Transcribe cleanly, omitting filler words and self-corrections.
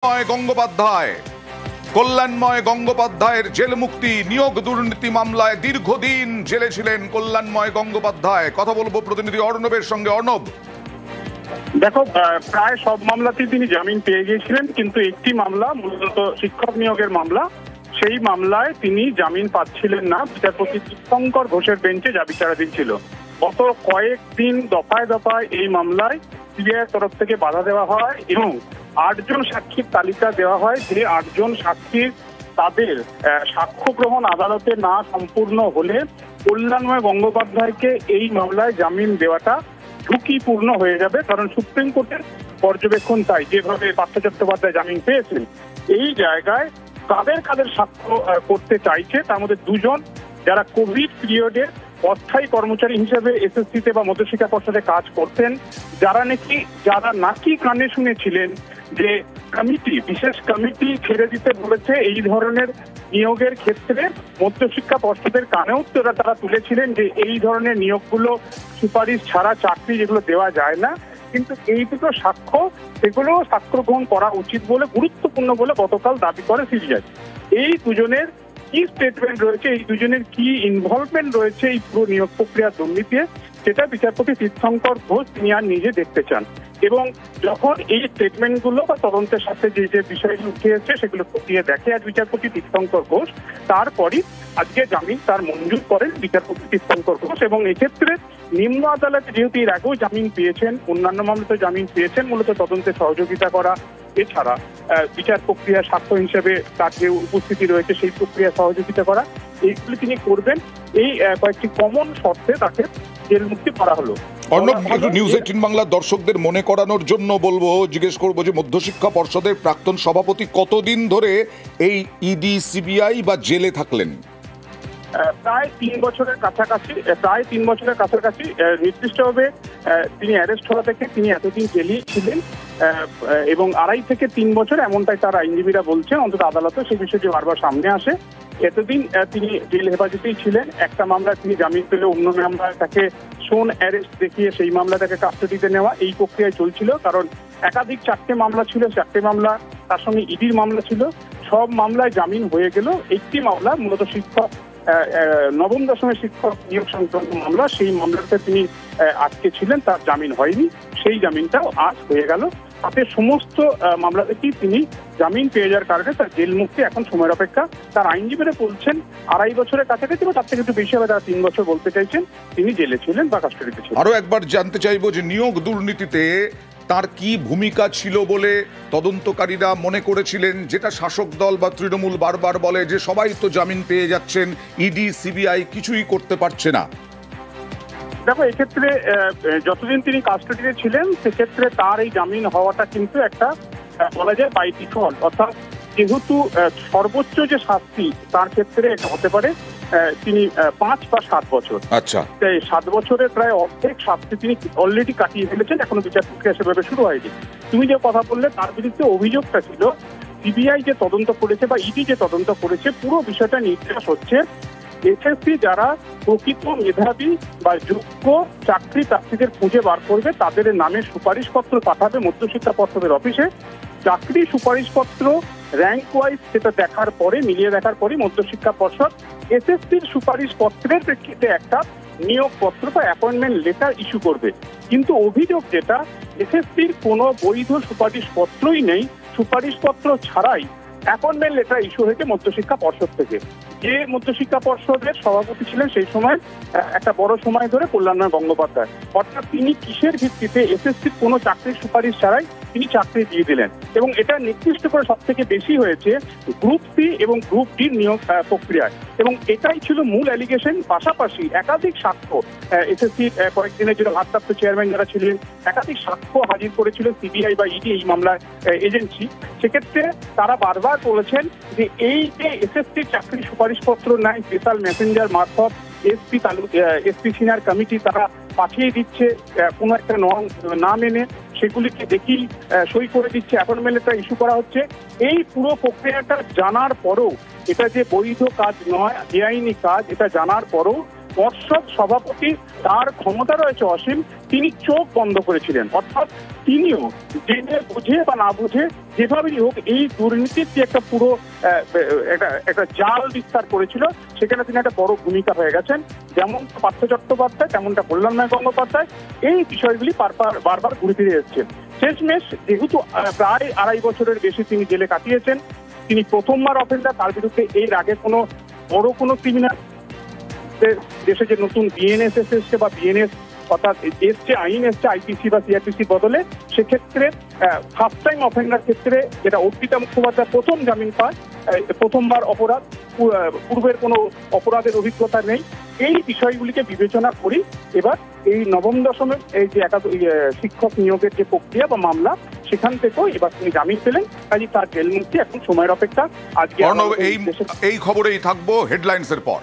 গঙ্গোপাধ্যায় কল্যাণময় গঙ্গোপাধ্যায়ের জেল মুক্তি। নিয়োগ দুর্নীতি মামলায় দীর্ঘদিন জেলে ছিলেন কল্যাণময় গঙ্গোপাধ্যায়। কথা বলবো প্রতিনিধি অর্ণবের সঙ্গে। অর্ণব, দেখো, প্রায় সব মামলাতেই তিনি জামিন পেয়ে গিয়েছিলেন, কিন্তু একটি মামলা, মূলত শিক্ষক নিয়োগের মামলা, সেই মামলায় তিনি জামিন পাচ্ছিলেন না। বিচারপতি তীর্থঙ্কর ঘোষের বেঞ্চে যা বিচারাধীন ছিল। গত কয়েকদিন দফায় দফায় এই মামলায় সিবিআইয়ের তরফ থেকে বাধা দেওয়া হয় এবং ৮ জন সাক্ষীর তালিকা দেওয়া হয়। যে ৮ জন সাক্ষীর তাদের সাক্ষ্য গ্রহণ আদালতে না সম্পূর্ণ হলে কল্যাণময় গঙ্গোপাধ্যায়কে এই মামলায় জামিন দেওয়াটা ঝুঁকিপূর্ণ হয়ে যাবে। কারণ সুপ্রিম কোর্টের পর্যবেক্ষণ তাই, যেভাবে পার্থ চট্টোপাধ্যায় জামিন পেয়েছেন, এই জায়গায় কাদের সাক্ষ্য করতে চাইছে। তার মধ্যে 2 জন যারা কোভিড পিরিয়ডে অস্থায়ী কর্মচারী হিসেবে এসএসসিতে বা মধ্যশিক্ষা পর্ষদে কাজ করতেন, যারা নাকি কানে শুনেছিলেন যে বিশেষ কমিটি ছেড়ে দিতে বলেছে এই ধরনের নিয়োগের ক্ষেত্রে। মধ্যশিক্ষা পর্ষদের কানেও তারা তুলেছিলেন যে এই ধরনের নিয়োগগুলো সুপারিশ ছাড়া চাকরি যেগুলো দেওয়া যায় না। কিন্তু এই দুটো সাক্ষ্য, সেগুলো সাক্ষ্য গ্রহণ করা উচিত বলে, গুরুত্বপূর্ণ বলে গতকাল দাবি করে সিবিআই। এই দুজনের কি স্টেটমেন্ট রয়েছে, এই দুজনের কি ইনভলভমেন্ট রয়েছে এই পুরো নিয়োগ প্রক্রিয়া দুর্নীতিতে, সেটা বিচারপতি তীর্থঙ্কর ঘোষ তিনি আর নিজে দেখতে চান। এবং যখন এই স্টেটমেন্টগুলো বা তদন্তের সাথে যে বিষয়গুলো উঠে এসেছে সেগুলো খতিয়ে দেখে আজ বিচারপতি তীর্থঙ্কর ঘোষ, তারপরই আজকে জামিন তার মঞ্জুর করেন বিচারপতি তীর্থঙ্কর ঘোষ। এবং এক্ষেত্রে নিম্ন আদালতে যেহেতু এর আগেও জামিন পেয়েছেন, অন্যান্য মামলাতে জামিন পেয়েছেন, মূলত তদন্তে সহযোগিতা করা, এছাড়া বিচার প্রক্রিয়া সাক্ষ্য হিসেবে তার যে উপস্থিতি রয়েছে সেই প্রক্রিয়া সহযোগিতা করা, এইগুলি তিনি করবেন। এই কয়েকটি কমন শর্তে তাকে জেল মুক্তি করা হলো। অর্ণব, একটু নিউজ 18 বাংলার দর্শকদের মনে করানোর জন্য জিজ্ঞেস করবো যে মধ্যশিক্ষা পর্ষদের প্রাক্তন সভাপতি কতদিন ধরে এই ইডি সিবিআই বা জেলে থাকলেন? প্রায় 3 বছরের কাছাকাছি। নির্দিষ্টভাবে তিনি অ্যারেস্ট হওয়া থেকে তিনি এতদিন জেলেই ছিলেন এবং 2.5 থেকে 3 বছর, এমনটাই তার আইনজীবীরা বলছেন। অন্তত আদালতে সেই বিষয়টি বারবার সামনে আসে। এতদিন তিনি জেল হেফাজতেই ছিলেন। একটা মামলায় তিনি জামিন পেলে অন্য মামলায় তাকে শোন অ্যারেস্ট দেখিয়ে সেই মামলা তাকে কাস্টডিতে নেওয়া, এই প্রক্রিয়ায় চলছিল। কারণ একাধিক 4টে মামলা ছিল, 4টে মামলা, তার সঙ্গে ইডির মামলা ছিল। সব মামলায় জামিন হয়ে গেল। একটি মামলা, মূলত শিক্ষক নবম দশমের শিক্ষক নিয়োগ সংক্রান্ত মামলা, সেই মামলাতে তিনি আটকে ছিলেন, তার জামিন হয়নি। সেই জামিনটাও আজ হয়ে গেল। তাতে সমস্ত মামলা থেকেই তিনি জামিন পেয়ে যাওয়ার কারণে তার জেল মুক্তি এখন সময়ের অপেক্ষা। তার আইনজীবীরা বলছেন 2.5 বছরের কাছাকাছি বা তার থেকে একটু বেশি হবে, তারা 3 বছর বলতে চাইছেন তিনি জেলে ছিলেন বা কাস্টডিতে ছিলেন। আরো একবার জানতে চাইবো যে নিয়োগ দুর্নীতিতে তার কি ভূমিকা ছিল বলে তদন্তকারীরা মনে করেছিলেন, যেটা শাসক দল বা তৃণমূল বারবার বলে যে সবাই তো জামিন পেয়ে যাচ্ছেন, ইডি সিবিআই কিছুই করতে পারছে না। দেখো, এক্ষেত্রে যতদিন তিনি কাস্টডিতে ছিলেন সেক্ষেত্রে তার এই জামিন হওয়াটা কিন্তু একটা বলা যায় বাই ডিফল্ট, অর্থাৎ যেহেতু সর্বোচ্চ যে শাস্তি তার ক্ষেত্রে এটা হতে পারে তিনি 5 বা 7 বছর। আচ্ছা, 7 বছরের প্রায় অর্ধেক শাস্তি তিনি অলরেডি কাটিয়ে ফেলেছেন, এখনো বিচার প্রক্রিয়া সেভাবে শুরু হয়নি। তুমি যে কথা বললে, তার বিরুদ্ধে অভিযোগটা ছিল সিবিআই যে তদন্ত করেছে বা ইডি যে তদন্ত করেছে, পুরো বিষয়টা নির্দেশ হচ্ছে এসএসসি যারা প্রকৃত মেধাবী বা যোগ্য চাকরি প্রার্থীদের খুঁজে বার করবে, তাদের নামে সুপারিশপত্র পাঠাবে মধ্যশিক্ষা পর্ষদের অফিসে। চাকরি সুপারিশপত্র র্যাঙ্ক ওয়াইজ সেটা মিলিয়ে দেখার পরে মধ্যশিক্ষা পর্ষদ এসএসসির সুপারিশপত্রের প্রেক্ষিতে একটা নিয়োগপত্র বা অ্যাপয়েন্টমেন্ট লেটার ইস্যু করবে। কিন্তু অভিযোগ যেটা, এসএসসির কোনো বৈধ সুপারিশপত্রই নেই, সুপারিশপত্র ছাড়াই অ্যাপয়েন্টমেন্ট লেটার ইস্যু হয়েছে মধ্যশিক্ষা পর্ষদ থেকে। যে মধ্যশিক্ষা পর্ষদের সভাপতি ছিলেন সেই সময় একটা বড় সময় ধরে কল্যাণময় গঙ্গোপাধ্যায়, অর্থাৎ তিনি কিসের ভিত্তিতে এসএসসির কোনো চাকরির সুপারিশ ছাড়াই তিনি চাকরি দিয়ে দিলেন। এবং এটা নির্দিষ্ট করে সব থেকে বেশি হয়েছে গ্রুপ সি এবং গ্রুপ ডির নিয়োগ প্রক্রিয়ায়, এবং এটাই ছিল মূল অ্যালিগেশন। পাশাপাশি একাধিক সাক্ষ্য এসএসসির কয়েকদিনের জন্য ভারপ্রাপ্ত চেয়ারম্যান যারা ছিলেন, একাধিক সাক্ষ্য হাজির করেছিল সিবিআই বা ইডি এই মামলায় এজেন্সি। সেক্ষেত্রে তারা বারবার বলেছেন যে এই যে এসএসসির চাকরির সুপারিশপত্র নাই, স্পেশাল মেসেঞ্জার মারফত এসপি সিনিয়র কমিটি তারা পাঠিয়ে দিচ্ছে কোনো একটা না মেনে, সেগুলিকে দেখি সই করে দিচ্ছে, অ্যাপয়েন্টমেন্ট লেটার ইস্যু করা হচ্ছে। এই পুরো প্রক্রিয়াটা জানার পরও, এটা যে বৈধ কাজ নয়, বেআইনি কাজ, এটা জানার পরও পর্ষদ সভাপতি, তার ক্ষমতা রয়েছে অসীম, তিনি চোখ বন্ধ করেছিলেন। অর্থাৎ তিনিও জেনে বুঝে বা না বুঝে যেভাবেই হোক এই দুর্নীতির যে একটা পুরো একটা জাল বিস্তার করেছিল, সেখানে তিনি একটা বড় ভূমিকা হয়ে গেছেন। যেমন পার্থ চট্টোপাধ্যায়, তেমনটা কল্যাণময় গঙ্গোপাধ্যায় এই বিষয়গুলি বারবার ঘুরে ফিরে এসেছেন। শেষমেশ যেহেতু প্রায় 2.5 বছরের বেশি তিনি জেলে কাটিয়েছেন, তিনি প্রথমবার অফেন্ডার, তার বিরুদ্ধে এর আগে কোনো বড় কোনো ক্রিমিনাল দেশে যে নতুন বিএনএস এসেছে বা বিএনএস অর্থাৎ এসছে আইন এসছে আইপিসি বা সিআরপিসি বদলে, সেক্ষেত্রে ফার্স্ট টাইম অফেন্ডার ক্ষেত্রে যেটা অর্পিতা মুখোপাধ্যায় প্রথম জামিন পায়, প্রথমবার অপরাধ, পূর্বের কোনো অপরাধের অভিজ্ঞতা নেই। এই বিষয়গুলিকে বিবেচনা করি এবার এই নবম দশমের এই যে শিক্ষক নিয়োগের যে প্রক্রিয়া বা মামলা, সেখান থেকেও এবার তিনি জামিন পেলেন। কাজে তার জেল মুক্তি এখন সময়ের অপেক্ষা। আজকে এই খবরেই থাকবো হেডলাইন্সের পর।